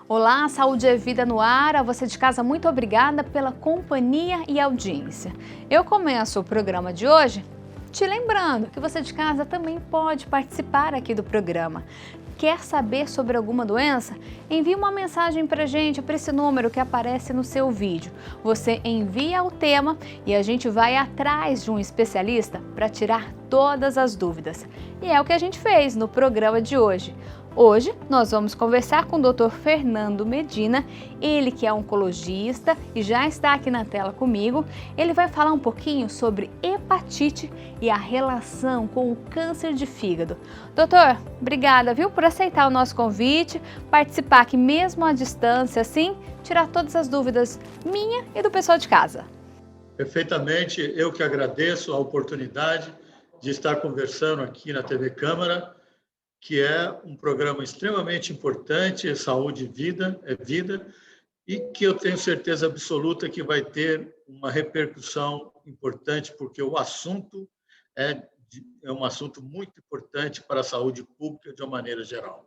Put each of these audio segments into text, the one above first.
Olá, Saúde é Vida no ar. A você de casa, muito obrigada pela companhia e audiência. Eu começo o programa de hoje te lembrando que você de casa também pode participar aqui do programa. Quer saber sobre alguma doença? Envie uma mensagem para a gente, para esse número que aparece no seu vídeo. Você envia o tema e a gente vai atrás de um especialista para tirar todas as dúvidas. E é o que a gente fez no programa de hoje. Hoje nós vamos conversar com o Dr. Fernando Medina, ele que é oncologista e já está aqui na tela comigo. Ele vai falar um pouquinho sobre hepatite e a relação com o câncer de fígado. Doutor, obrigada, viu, por aceitar o nosso convite, participar aqui mesmo à distância, assim, tirar todas as dúvidas minha e do pessoal de casa. Perfeitamente, eu que agradeço a oportunidade de estar conversando aqui na TV Câmara, que é um programa extremamente importante, é saúde e vida, é vida, e que eu tenho certeza absoluta que vai ter uma repercussão importante, porque o assunto é um assunto muito importante para a saúde pública de uma maneira geral.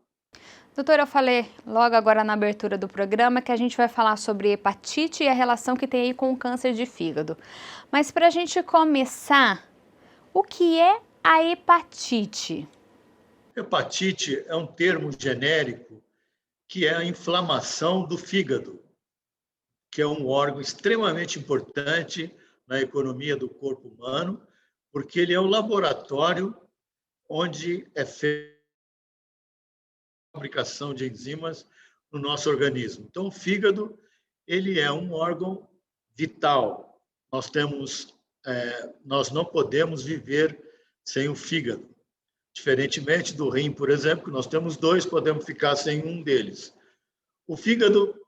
Doutor, eu falei logo agora na abertura do programa que a gente vai falar sobre hepatite e a relação que tem aí com o câncer de fígado. Mas para a gente começar, o que é a hepatite? Hepatite é um termo genérico que é a inflamação do fígado, que é um órgão extremamente importante na economia do corpo humano, porque ele é o laboratório onde é feita a fabricação de enzimas no nosso organismo. Então, o fígado ele é um órgão vital. Nós não podemos viver sem o fígado. Diferentemente do rim, por exemplo, que nós temos dois, podemos ficar sem um deles. O fígado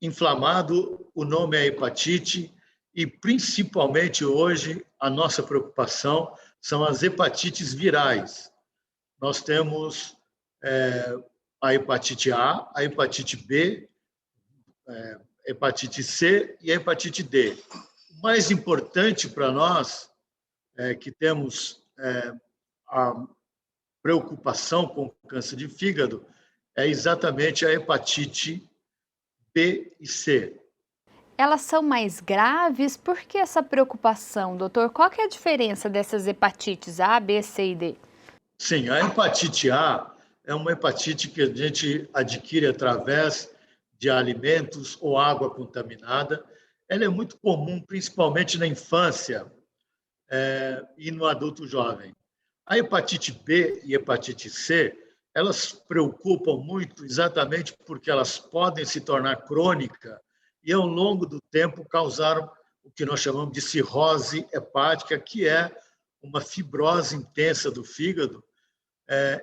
inflamado, o nome é hepatite, e principalmente hoje a nossa preocupação são as hepatites virais. Nós temos a hepatite A, a hepatite B, hepatite C e a hepatite D. O mais importante para nós, que temos a preocupação com o câncer de fígado, é exatamente a hepatite B e C. Elas são mais graves? Por que essa preocupação, doutor? Qual que é a diferença dessas hepatites A, B, C e D? Sim, a hepatite A é uma hepatite que a gente adquire através de alimentos ou água contaminada. Ela é muito comum, principalmente na infância e no adulto jovem. A hepatite B e hepatite C, elas preocupam muito exatamente porque elas podem se tornar crônica e, ao longo do tempo, causaram o que nós chamamos de cirrose hepática, que é uma fibrose intensa do fígado,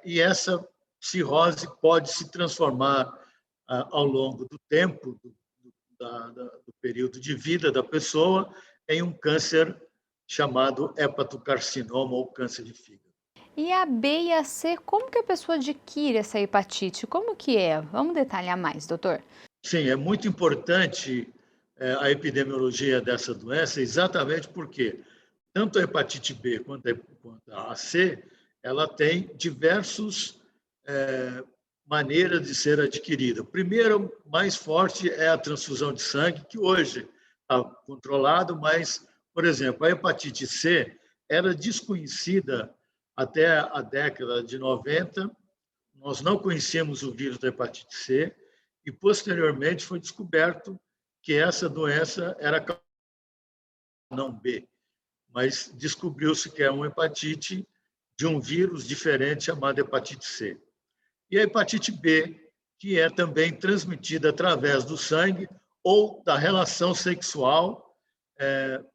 e essa cirrose pode se transformar ao longo do tempo, do período de vida da pessoa, em um câncer chamado hepatocarcinoma ou câncer de fígado. E a B e a C, como que a pessoa adquire essa hepatite? Como que é? Vamos detalhar mais, doutor. Sim, é muito importante a epidemiologia dessa doença, exatamente porque tanto a hepatite B quanto a C, ela tem diversos maneiras de ser adquirida. Primeiro, mais forte é a transfusão de sangue, que hoje está controlado, mas, por exemplo, a hepatite C era desconhecida até a década de 90. Nós não conhecíamos o vírus da hepatite C e, posteriormente, foi descoberto que essa doença era não B, mas descobriu-se que é uma hepatite de um vírus diferente chamado hepatite C. E a hepatite B, que é também transmitida através do sangue ou da relação sexual.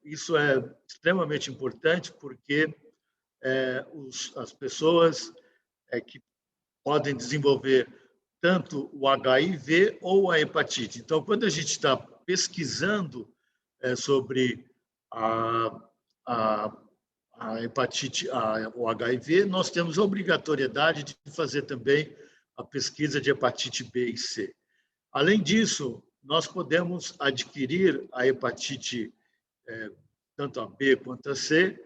Isso é extremamente importante porque as pessoas que podem desenvolver tanto o HIV ou a hepatite. Então, quando a gente está pesquisando sobre a, a, a hepatite, o HIV, nós temos a obrigatoriedade de fazer também a pesquisa de hepatite B e C. Além disso, nós podemos adquirir a hepatite, tanto a B quanto a C,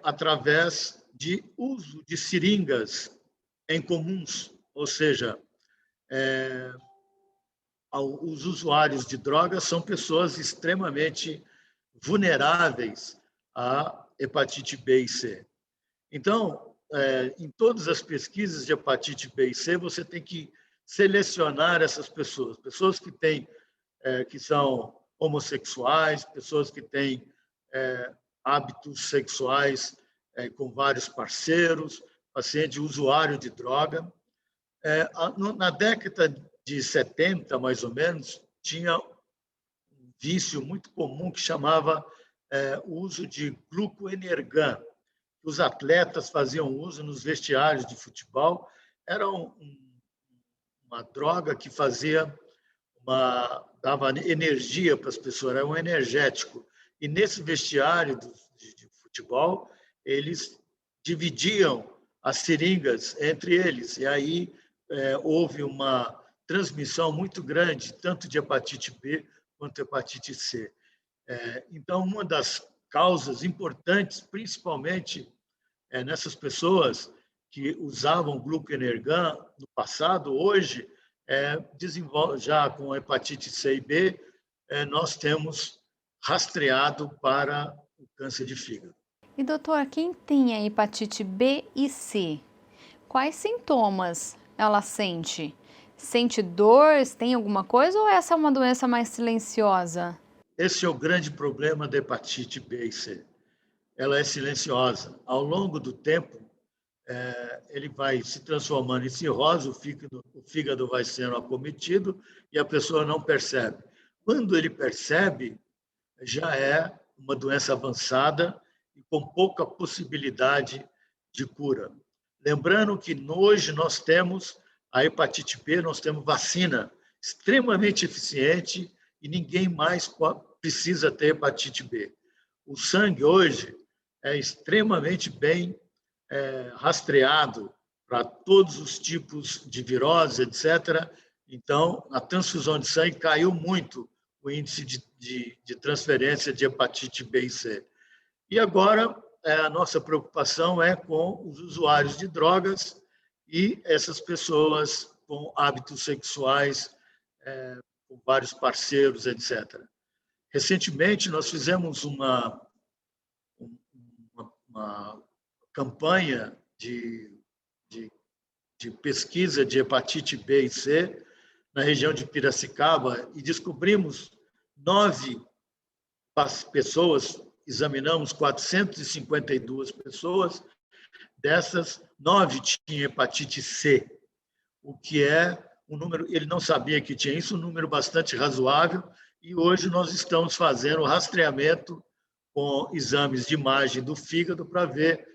através de uso de seringas em comuns, ou seja, os usuários de drogas são pessoas extremamente vulneráveis à hepatite B e C. Então, em todas as pesquisas de hepatite B e C, você tem que selecionar essas pessoas, pessoas que são homossexuais, pessoas que têm hábitos sexuais com vários parceiros, paciente usuário de droga. Na década de 70, mais ou menos, tinha um vício muito comum que chamava o uso de glucoenergan. Os atletas faziam uso nos vestiários de futebol. Era uma droga que dava energia para as pessoas, era um energético. E nesse vestiário de futebol, eles dividiam as seringas entre eles. E aí houve uma transmissão muito grande, tanto de hepatite B quanto hepatite C. Então, uma das causas importantes, principalmente nessas pessoas que usavam glucoenergan no passado, hoje, já com hepatite C e B, nós temos rastreado para o câncer de fígado. E, doutor, quem tem a hepatite B e C, quais sintomas ela sente? Sente dor? Tem alguma coisa ou essa é uma doença mais silenciosa? Esse é o grande problema da hepatite B e C. Ela é silenciosa. Ao longo do tempo, ele vai se transformando em cirrose, o fígado vai sendo acometido e a pessoa não percebe. Quando ele percebe, já é uma doença avançada e com pouca possibilidade de cura. Lembrando que hoje nós temos a hepatite B, nós temos vacina extremamente eficiente e ninguém mais precisa ter hepatite B. O sangue hoje é extremamente bem rastreado para todos os tipos de virose, etc. Então, a transfusão de sangue caiu muito o índice de transferência de hepatite B e C. E agora, a nossa preocupação é com os usuários de drogas e essas pessoas com hábitos sexuais, com vários parceiros, etc. Recentemente, nós fizemos uma campanha de pesquisa de hepatite B e C na região de Piracicaba e descobrimos 9 pessoas, examinamos 452 pessoas, dessas 9 tinham hepatite C, o que é um número, ele não sabia que tinha isso, um número bastante razoável, e hoje nós estamos fazendo rastreamento com exames de imagem do fígado para ver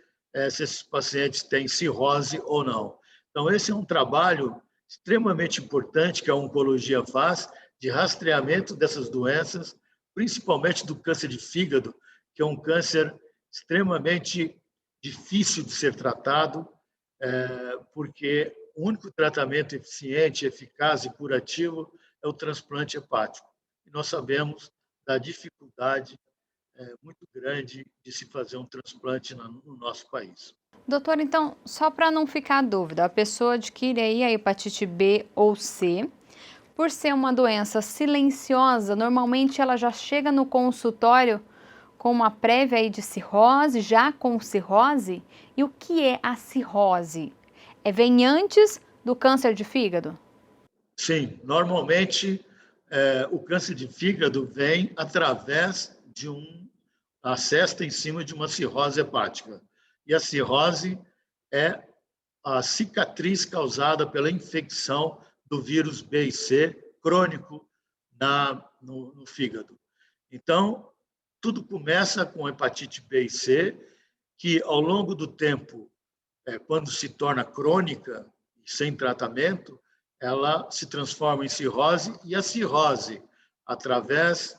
se esses pacientes têm cirrose ou não. Então, esse é um trabalho extremamente importante que a oncologia faz, de rastreamento dessas doenças, principalmente do câncer de fígado, que é um câncer extremamente difícil de ser tratado, porque o único tratamento eficiente, eficaz e curativo é o transplante hepático. E nós sabemos da dificuldade muito grande de se fazer um transplante no nosso país. Doutor, então, só para não ficar dúvida, a pessoa adquire aí a hepatite B ou C, por ser uma doença silenciosa, normalmente ela já chega no consultório com uma prévia aí de cirrose, já com cirrose. E o que é a cirrose? Vem antes do câncer de fígado? Sim, normalmente o câncer de fígado vem através de a cesta em cima de uma cirrose hepática. E a cirrose é a cicatriz causada pela infecção do vírus B e C crônico no fígado. Então, tudo começa com hepatite B e C, que ao longo do tempo, quando se torna crônica, sem tratamento, ela se transforma em cirrose, e a cirrose, através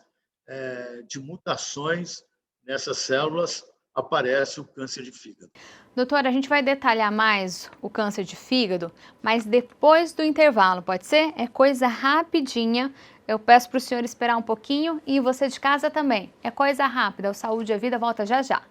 de mutações nessas células, aparece o câncer de fígado. Doutora, a gente vai detalhar mais o câncer de fígado, mas depois do intervalo, pode ser? É coisa rapidinha. Eu peço para o senhor esperar um pouquinho e você de casa também. É coisa rápida. O Saúde e a Vida volta já já.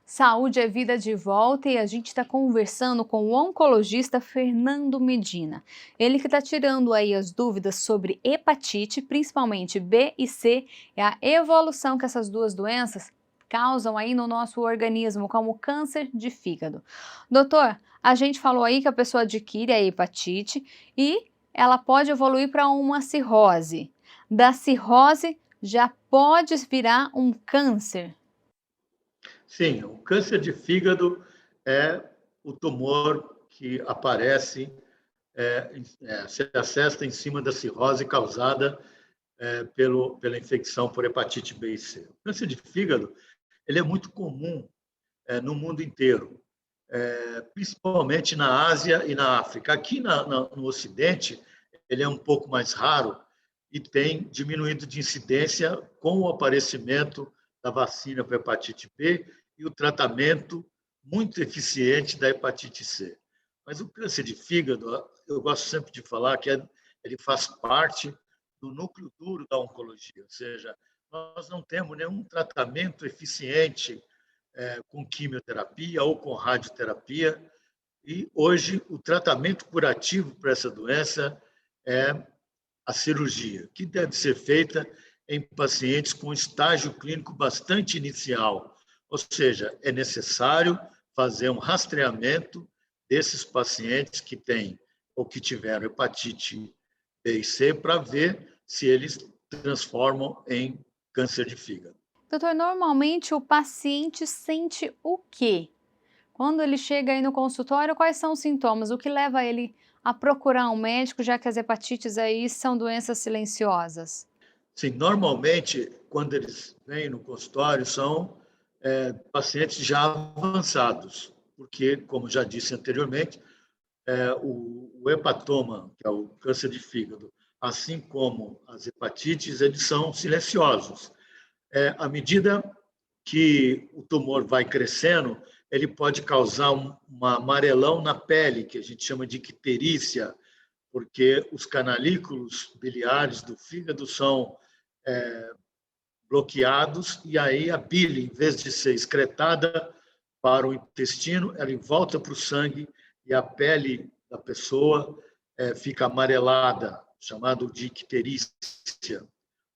Saúde é Vida de volta e a gente está conversando com o oncologista Fernando Medina. Ele que está tirando aí as dúvidas sobre hepatite, principalmente B e C, e a evolução que essas duas doenças causam aí no nosso organismo, como câncer de fígado. Doutor, a gente falou aí que a pessoa adquire a hepatite e ela pode evoluir para uma cirrose. Da cirrose já pode virar um câncer. Sim, o câncer de fígado é o tumor que aparece, se acessa em cima da cirrose causada pela infecção por hepatite B e C. O câncer de fígado ele é muito comum no mundo inteiro, principalmente na Ásia e na África. Aqui no Ocidente, ele é um pouco mais raro e tem diminuído de incidência com o aparecimento da vacina para hepatite B e o tratamento muito eficiente da hepatite C. Mas o câncer de fígado, eu gosto sempre de falar que ele faz parte do núcleo duro da oncologia, ou seja, nós não temos nenhum tratamento eficiente com quimioterapia ou com radioterapia, e hoje o tratamento curativo para essa doença é a cirurgia, que deve ser feita em pacientes com estágio clínico bastante inicial, ou seja, é necessário fazer um rastreamento desses pacientes que têm ou que tiveram hepatite B e C para ver se eles transformam em câncer de fígado. Doutor, normalmente o paciente sente o quê? Quando ele chega aí no consultório, quais são os sintomas? O que leva ele a procurar um médico, já que as hepatites aí são doenças silenciosas? Sim, normalmente, quando eles vêm no consultório, são pacientes já avançados, porque, como já disse anteriormente, o hepatoma, que é o câncer de fígado, assim como as hepatites, eles são silenciosos. À medida que o tumor vai crescendo, ele pode causar um amarelão na pele, que a gente chama de icterícia, porque os canalículos biliares do fígado são bloqueados e aí a bile, em vez de ser excretada para o intestino, ela volta para o sangue e a pele da pessoa fica amarelada, chamado de icterícia,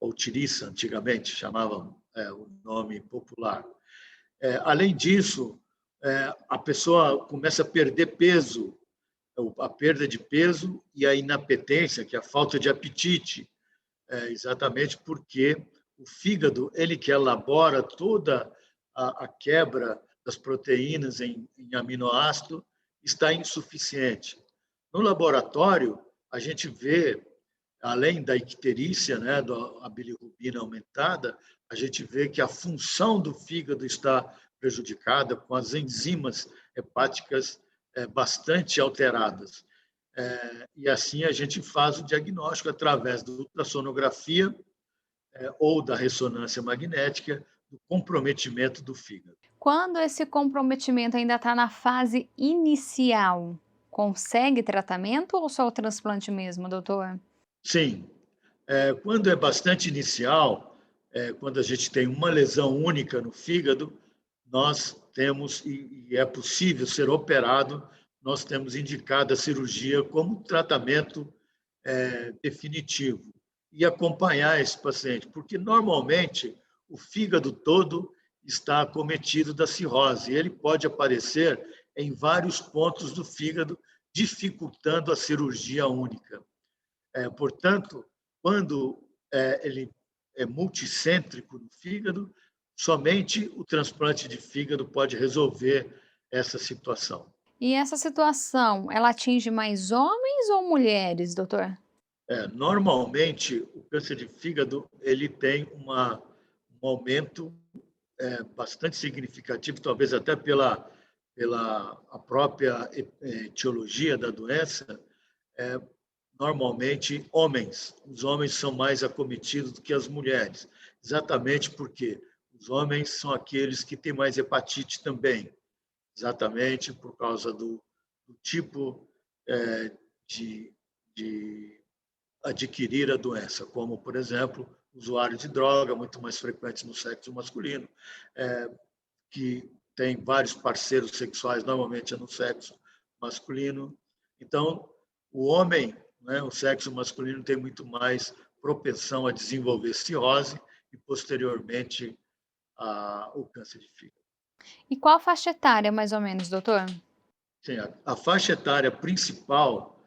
ou tiriça, antigamente chamavam o nome popular. Além disso, a pessoa começa a perder peso, a perda de peso e a inapetência, que é a falta de apetite, exatamente porque o fígado ele que elabora toda a quebra das proteínas em aminoácido está insuficiente. No laboratório, a gente vê, além da icterícia, né, da bilirrubina aumentada, a gente vê que a função do fígado está prejudicada com as enzimas hepáticas bastante alteradas. E assim a gente faz o diagnóstico através da ultrassonografia ou da ressonância magnética do comprometimento do fígado. Quando esse comprometimento ainda está na fase inicial, consegue tratamento ou só o transplante mesmo, doutor? Sim, quando é bastante inicial, quando a gente tem uma lesão única no fígado, nós temos, e é possível ser operado, nós temos indicado a cirurgia como tratamento definitivo e acompanhar esse paciente, porque normalmente o fígado todo está acometido da cirrose. Ele pode aparecer em vários pontos do fígado, dificultando a cirurgia única. Portanto, quando ele é multicêntrico no fígado, somente o transplante de fígado pode resolver essa situação. E essa situação, ela atinge mais homens ou mulheres, doutor? Normalmente, o câncer de fígado ele tem um aumento bastante significativo, talvez até pela a própria etiologia da doença, normalmente homens. Os homens são mais acometidos do que as mulheres, exatamente porque os homens são aqueles que têm mais hepatite também, exatamente por causa do tipo de, de adquirir a doença, como, por exemplo, usuário de droga, muito mais frequente no sexo masculino, que tem vários parceiros sexuais, normalmente é no sexo masculino. Então, o homem, né, o sexo masculino tem muito mais propensão a desenvolver cirrose e, posteriormente, o câncer de fígado. E qual faixa etária, mais ou menos, doutor? Sim, a faixa etária principal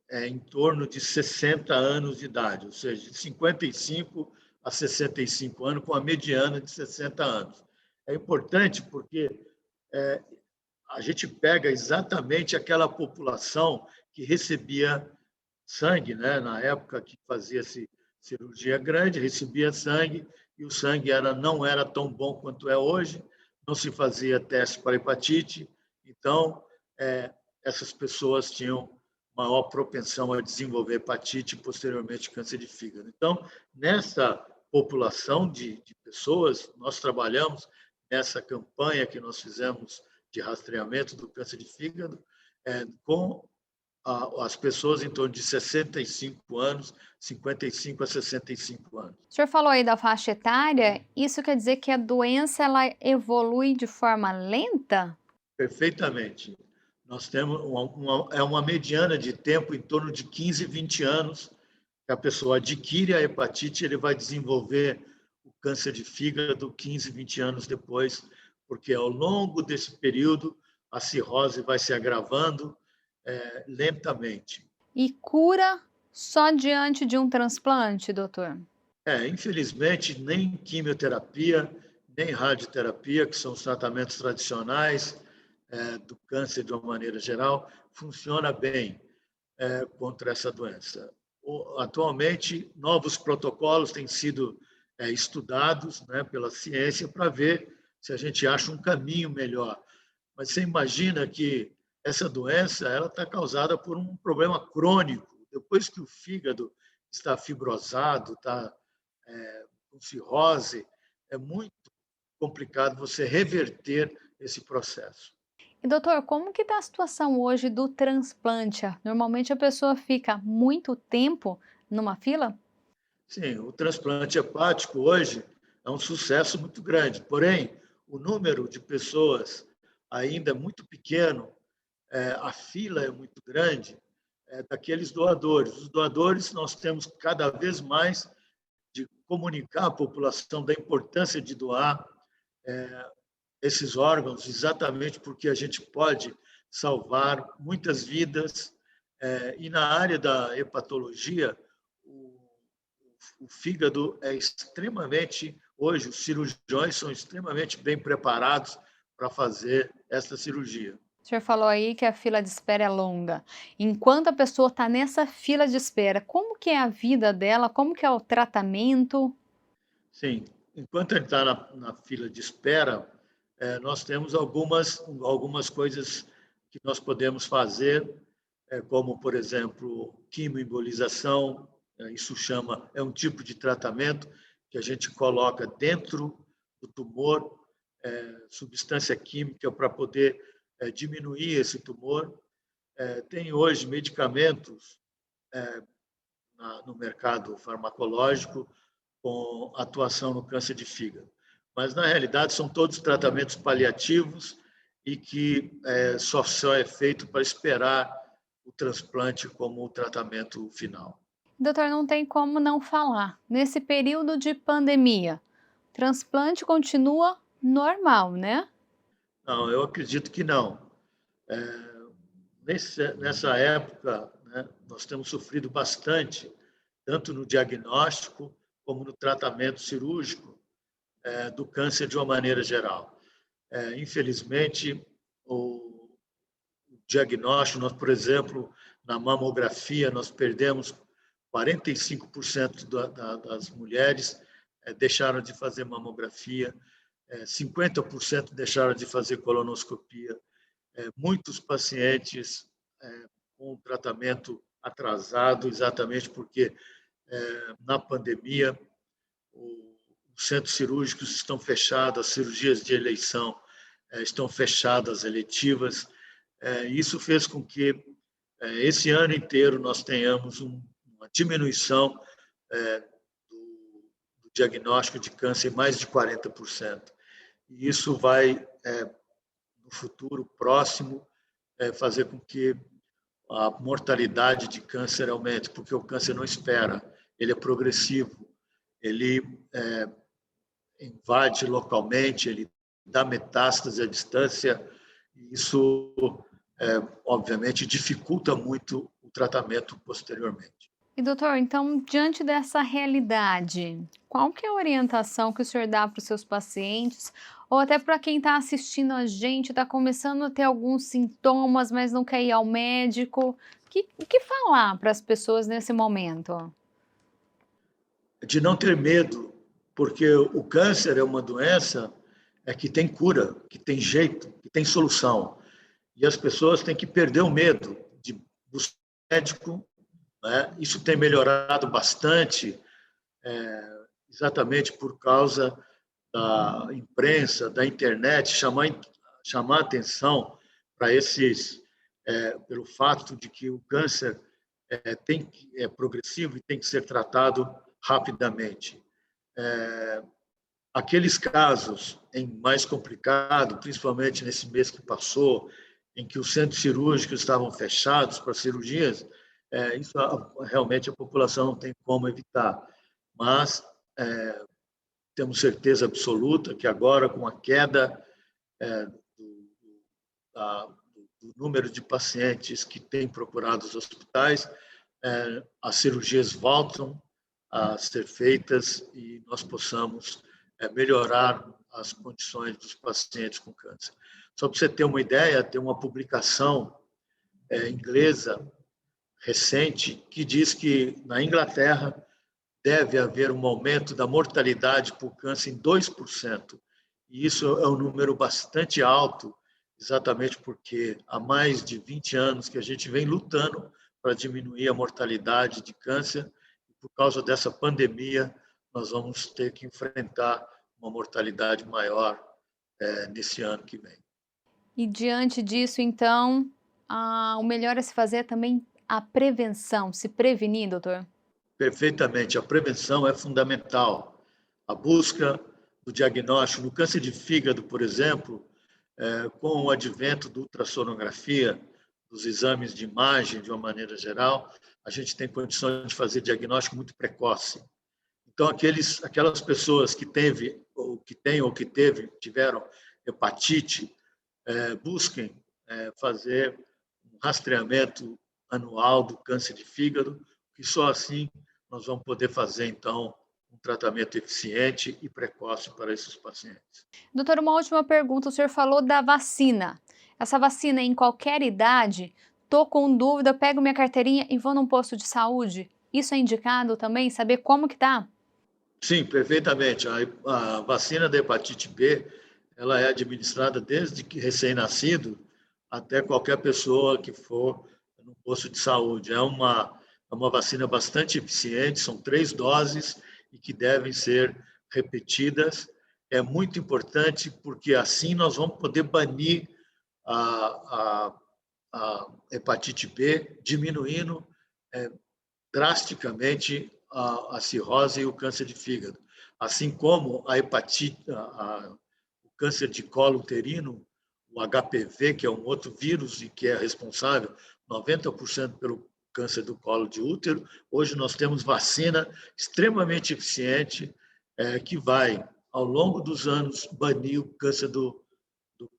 é em torno de 60 anos de idade, ou seja, de 55 a 65 anos, com a mediana de 60 anos. É importante porque a gente pega exatamente aquela população que recebia sangue, né? Na época que fazia-se cirurgia grande, recebia sangue, e o sangue não era tão bom quanto é hoje, não se fazia teste para hepatite, então essas pessoas tinham maior propensão a desenvolver hepatite e, posteriormente, câncer de fígado. Então, nessa população de pessoas, nós trabalhamos nessa campanha que nós fizemos de rastreamento do câncer de fígado com as pessoas em torno de 65 anos, 55 a 65 anos. O senhor falou aí da faixa etária, isso quer dizer que a doença ela evolui de forma lenta? Perfeitamente. Nós temos uma mediana de tempo em torno de 15, 20 anos que a pessoa adquire a hepatite, ele vai desenvolver o câncer de fígado 15, 20 anos depois, porque ao longo desse período a cirrose vai se agravando lentamente. E cura só diante de um transplante, doutor? Infelizmente, nem quimioterapia, nem radioterapia, que são os tratamentos tradicionais do câncer de uma maneira geral, funciona bem contra essa doença. Atualmente, novos protocolos têm sido estudados, né, pela ciência para ver se a gente acha um caminho melhor. Mas você imagina que essa doença ela está causada por um problema crônico. Depois que o fígado está fibrosado, está com cirrose, é muito complicado você reverter esse processo. E doutor, como que está a situação hoje do transplante? Normalmente a pessoa fica muito tempo numa fila? Sim, o transplante hepático hoje é um sucesso muito grande, porém, o número de pessoas ainda é muito pequeno, a fila é muito grande daqueles doadores. Os doadores, nós temos cada vez mais de comunicar à população da importância de doar esses órgãos, exatamente porque a gente pode salvar muitas vidas. E na área da hepatologia, o fígado é extremamente, hoje, os cirurgiões são extremamente bem preparados para fazer essa cirurgia. O senhor falou aí que a fila de espera é longa. Enquanto a pessoa está nessa fila de espera, como que é a vida dela? Como que é o tratamento? Sim, enquanto ele está na fila de espera, nós temos algumas coisas que nós podemos fazer, como, por exemplo, quimioembolização. Isso é um tipo de tratamento que a gente coloca dentro do tumor substância química para poder diminuir esse tumor. Tem hoje medicamentos no mercado farmacológico com atuação no câncer de fígado. Mas, na realidade, são todos tratamentos paliativos e que só é feito para esperar o transplante como o tratamento final. Doutor, não tem como não falar. Nesse período de pandemia, transplante continua normal, né? Não, eu acredito que não. Nessa época, né, nós temos sofrido bastante, tanto no diagnóstico como no tratamento cirúrgico do câncer de uma maneira geral. Infelizmente, o diagnóstico, nós, por exemplo, na mamografia, nós perdemos 45% das mulheres deixaram de fazer mamografia, 50% deixaram de fazer colonoscopia, muitos pacientes com tratamento atrasado, exatamente porque na pandemia os centros cirúrgicos estão fechados, as cirurgias de eleição estão fechadas, eletivas. Isso fez com que esse ano inteiro nós tenhamos uma diminuição do diagnóstico de câncer em mais de 40%. e isso vai, no futuro próximo, fazer com que a mortalidade de câncer aumente, porque o câncer não espera, ele é progressivo, ele invade localmente, ele dá metástase à distância, e isso, obviamente, dificulta muito o tratamento posteriormente. E doutor, então, diante dessa realidade, qual que é a orientação que o senhor dá para os seus pacientes, ou até para quem está assistindo a gente, está começando a ter alguns sintomas, mas não quer ir ao médico? O que falar para as pessoas nesse momento? De não ter medo, porque o câncer é uma doença que tem cura, que tem jeito, que tem solução. E as pessoas têm que perder o medo de buscar médico, né? Isso tem melhorado bastante, exatamente por causa da imprensa, da internet, chamar atenção para pelo fato de que o câncer é progressivo e tem que ser tratado rapidamente. Aqueles casos mais complicado, principalmente nesse mês que passou, em que os centros cirúrgicos estavam fechados para cirurgias, isso realmente a população não tem como evitar. Mas temos certeza absoluta que agora, com a queda do número de pacientes que têm procurado os hospitais, as cirurgias voltam a ser feitas e nós possamos melhorar as condições dos pacientes com câncer. Só para você ter uma ideia, tem uma publicação inglesa recente que diz que na Inglaterra deve haver um aumento da mortalidade por câncer em 2%. E isso é um número bastante alto, exatamente porque há mais de 20 anos que a gente vem lutando para diminuir a mortalidade de câncer. E por causa dessa pandemia, nós vamos ter que enfrentar uma mortalidade maior nesse ano que vem. E diante disso, então, o melhor a se fazer é também a prevenção, se prevenir, doutor? Perfeitamente, a prevenção é fundamental. A busca do diagnóstico no câncer de fígado, por exemplo, com o advento da ultrassonografia, dos exames de imagem, de uma maneira geral, a gente tem condições de fazer diagnóstico muito precoce. Então, aquelas pessoas que tiveram hepatite, busquem fazer um rastreamento anual do câncer de fígado, que só assim nós vamos poder fazer, então, um tratamento eficiente e precoce para esses pacientes. Doutor, uma última pergunta. O senhor falou da vacina. Essa vacina é em qualquer idade? Tô com dúvida, pego minha carteirinha e vou num posto de saúde? Isso é indicado também? Saber como que tá? Sim, perfeitamente. A vacina da hepatite B, ela é administrada desde que recém-nascido até qualquer pessoa que for no posto de saúde. É uma vacina bastante eficiente, são 3 doses e que devem ser repetidas. É muito importante porque assim nós vamos poder banir a hepatite B, diminuindo drasticamente a cirrose e o câncer de fígado. Assim como o câncer de colo uterino, o HPV, que é um outro vírus e que é responsável 90% pelo câncer do colo de útero. Hoje nós temos vacina extremamente eficiente que vai, ao longo dos anos, banir o câncer do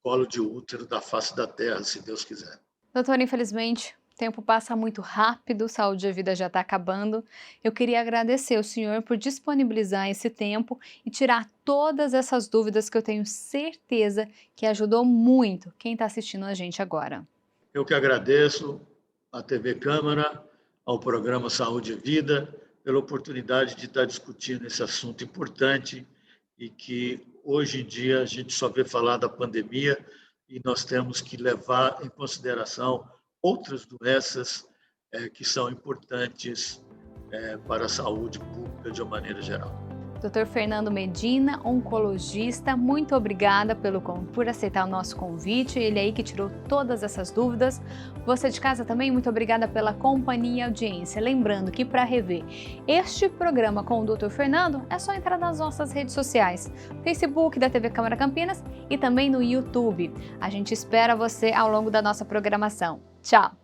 colo de útero da face da Terra, se Deus quiser. Doutor, infelizmente, o tempo passa muito rápido, saúde e vida já está acabando. Eu queria agradecer ao senhor por disponibilizar esse tempo e tirar todas essas dúvidas que eu tenho certeza que ajudou muito quem está assistindo a gente agora. Eu que agradeço à TV Câmara, ao programa Saúde e Vida, pela oportunidade de estar discutindo esse assunto importante e que hoje em dia a gente só vê falar da pandemia e nós temos que levar em consideração outras doenças que são importantes para a saúde pública de uma maneira geral. Dr. Fernando Medina, oncologista, muito obrigada por aceitar o nosso convite. Ele aí que tirou todas essas dúvidas. Você de casa também, muito obrigada pela companhia e audiência. Lembrando que para rever este programa com o Dr. Fernando, é só entrar nas nossas redes sociais, Facebook da TV Câmara Campinas e também no YouTube. A gente espera você ao longo da nossa programação. Tchau!